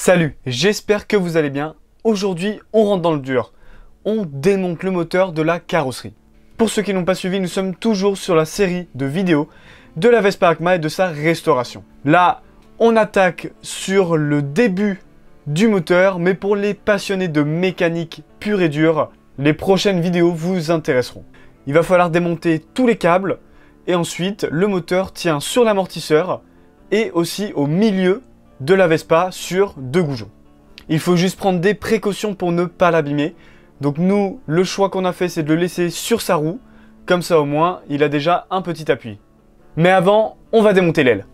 Salut, j'espère que vous allez bien. Aujourd'hui, on rentre dans le dur. On démonte le moteur de la carrosserie. Pour ceux qui n'ont pas suivi, nous sommes toujours sur la série de vidéos de la Vespa Acma et de sa restauration. Là, on attaque sur le début du moteur, mais pour les passionnés de mécanique pure et dure, les prochaines vidéos vous intéresseront. Il va falloir démonter tous les câbles et ensuite le moteur tient sur l'amortisseur et aussi au milieu de la Vespa sur deux goujons. Il faut juste prendre des précautions pour ne pas l'abîmer. Donc nous, le choix qu'on a fait, c'est de le laisser sur sa roue. Comme ça au moins, il a déjà un petit appui. Mais avant, on va démonter l'aile.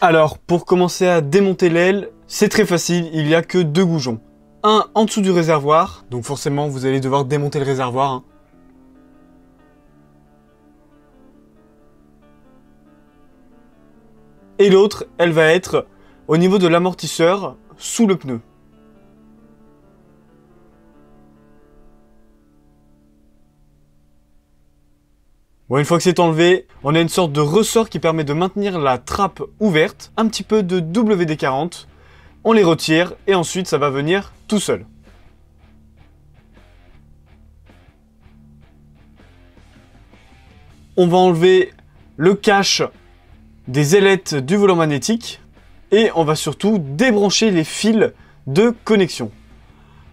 Alors, pour commencer à démonter l'aile, c'est très facile, il n'y a que deux goujons. Un en dessous du réservoir, donc forcément vous allez devoir démonter le réservoir. Et l'autre, elle va être au niveau de l'amortisseur, sous le pneu. Bon, une fois que c'est enlevé, on a une sorte de ressort qui permet de maintenir la trappe ouverte, un petit peu de WD-40. On les retire et ensuite ça va venir tout seul. On va enlever le cache des ailettes du volant magnétique et on va surtout débrancher les fils de connexion.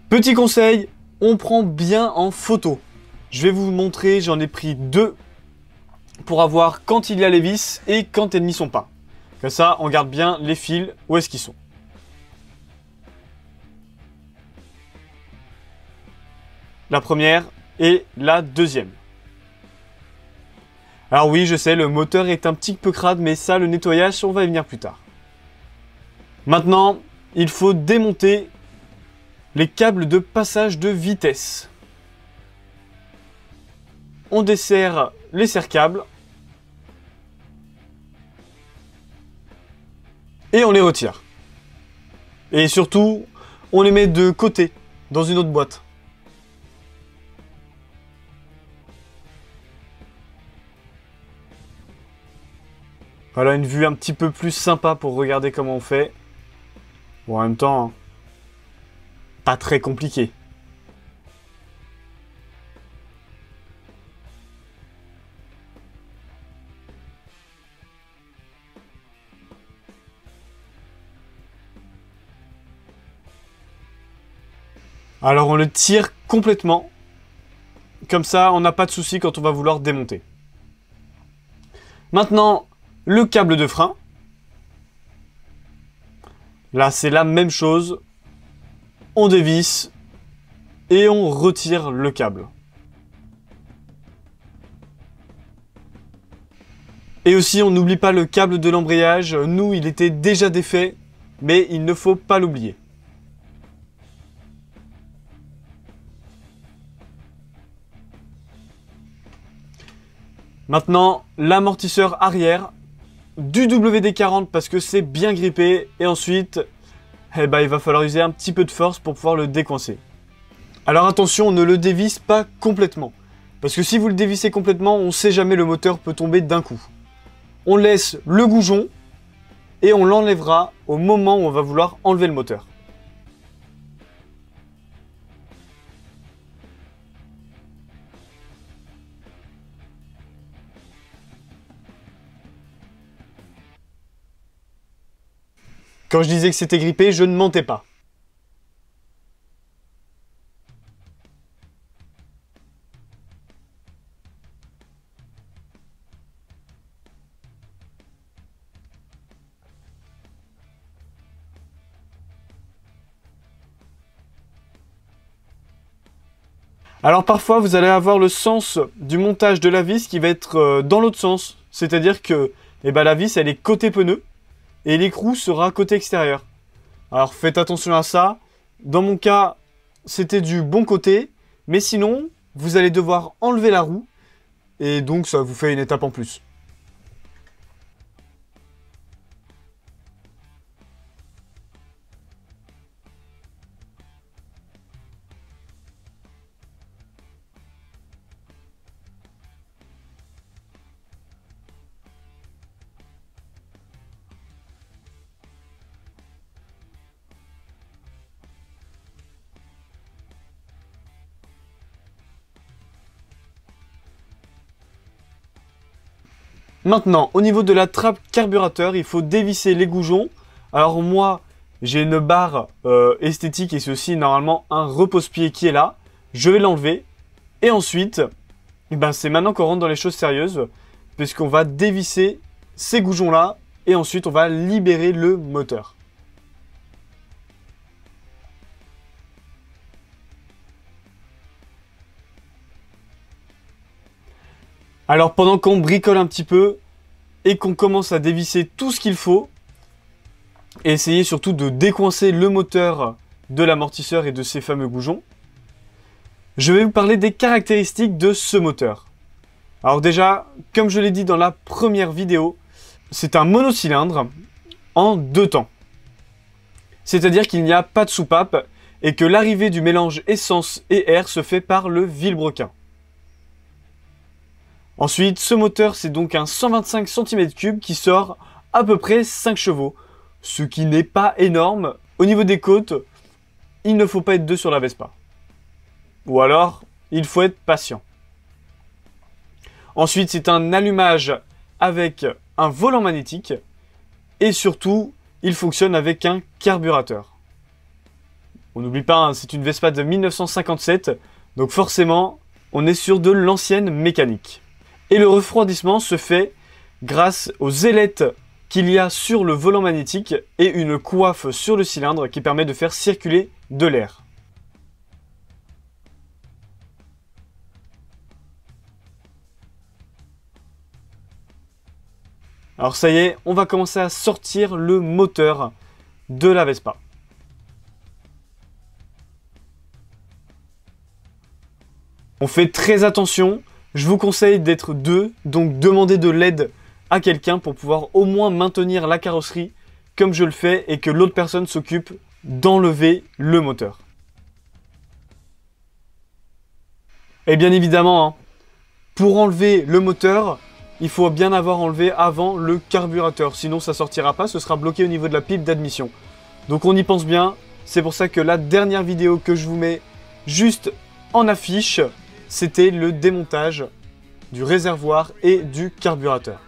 Petit conseil, on prend bien en photo. Je vais vous montrer, j'en ai pris deux pour avoir quand il y a les vis et quand elles n'y sont pas. Comme ça, on garde bien les fils où est-ce qu'ils sont. La première et la deuxième. Alors oui, je sais, le moteur est un petit peu crade, mais ça, le nettoyage, on va y venir plus tard. Maintenant, il faut démonter les câbles de passage de vitesse. On desserre les serre-câbles et on les retire. Et surtout, on les met de côté, dans une autre boîte. Voilà une vue un petit peu plus sympa pour regarder comment on fait. Bon, en même temps, hein, pas très compliqué. Alors on le tire complètement. Comme ça, on n'a pas de souci quand on va vouloir démonter. Maintenant, le câble de frein. Là, c'est la même chose. On dévisse et on retire le câble. Et aussi, on n'oublie pas le câble de l'embrayage. Nous, il était déjà défait, mais il ne faut pas l'oublier. Maintenant, l'amortisseur arrière. Du WD-40 parce que c'est bien grippé et ensuite il va falloir user un petit peu de force pour pouvoir le décoincer. Alors attention, on ne le dévisse pas complètement parce que si vous le dévissez complètement, on ne sait jamais, le moteur peut tomber d'un coup. On laisse le goujon et on l'enlèvera au moment où on va vouloir enlever le moteur. Quand je disais que c'était grippé, je ne mentais pas. Alors parfois, vous allez avoir le sens du montage de la vis qui va être dans l'autre sens. C'est-à-dire que la vis, elle est côté pneu et l'écrou sera côté extérieur. Alors faites attention à ça. Dans mon cas, c'était du bon côté, mais sinon, vous allez devoir enlever la roue et donc ça vous fait une étape en plus. Maintenant, au niveau de la trappe carburateur, il faut dévisser les goujons. Alors moi, j'ai une barre esthétique et c'est aussi normalement un repose-pied qui est là. Je vais l'enlever. Et ensuite, eh ben, c'est maintenant qu'on rentre dans les choses sérieuses. Puisqu'on va dévisser ces goujons-là. Et ensuite, on va libérer le moteur. Alors pendant qu'on bricole un petit peu et qu'on commence à dévisser tout ce qu'il faut, et essayer surtout de décoincer le moteur de l'amortisseur et de ces fameux goujons, je vais vous parler des caractéristiques de ce moteur. Alors déjà, comme je l'ai dit dans la première vidéo, c'est un monocylindre en 2 temps. C'est-à-dire qu'il n'y a pas de soupape et que l'arrivée du mélange essence et air se fait par le vilebrequin. Ensuite, ce moteur, c'est donc un 125 cm3 qui sort à peu près 5 chevaux, ce qui n'est pas énorme. Au niveau des côtes, il ne faut pas être 2 sur la Vespa. Ou alors, il faut être patient. Ensuite, c'est un allumage avec un volant magnétique. Et surtout, il fonctionne avec un carburateur. On n'oublie pas, hein, c'est une Vespa de 1957, donc forcément, on est sur de l'ancienne mécanique. Et le refroidissement se fait grâce aux ailettes qu'il y a sur le volant magnétique et une coiffe sur le cylindre qui permet de faire circuler de l'air. Alors ça y est, on va commencer à sortir le moteur de la Vespa. On fait très attention. Je vous conseille d'être 2, donc demandez de l'aide à quelqu'un pour pouvoir au moins maintenir la carrosserie comme je le fais et que l'autre personne s'occupe d'enlever le moteur. Et bien évidemment, hein, pour enlever le moteur, il faut bien avoir enlevé avant le carburateur, sinon ça sortira pas, ce sera bloqué au niveau de la pipe d'admission. Donc on y pense bien, c'est pour ça que la dernière vidéo que je vous mets juste en affiche, c'était le démontage du réservoir et du carburateur.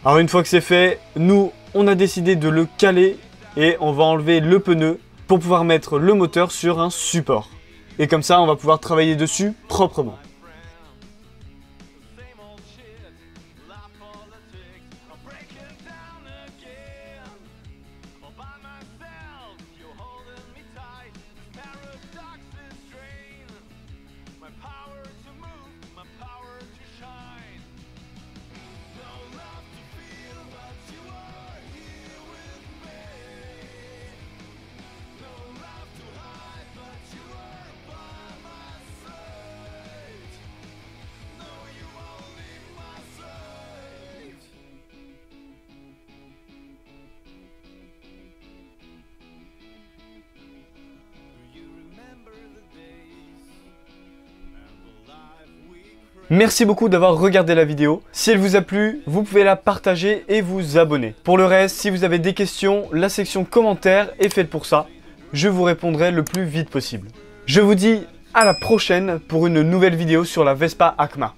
Alors une fois que c'est fait, nous on a décidé de le caler et on va enlever le pneu pour pouvoir mettre le moteur sur un support. Et comme ça on va pouvoir travailler dessus proprement. Merci beaucoup d'avoir regardé la vidéo. Si elle vous a plu, vous pouvez la partager et vous abonner. Pour le reste, si vous avez des questions, la section commentaires est faite pour ça. Je vous répondrai le plus vite possible. Je vous dis à la prochaine pour une nouvelle vidéo sur la Vespa ACMA.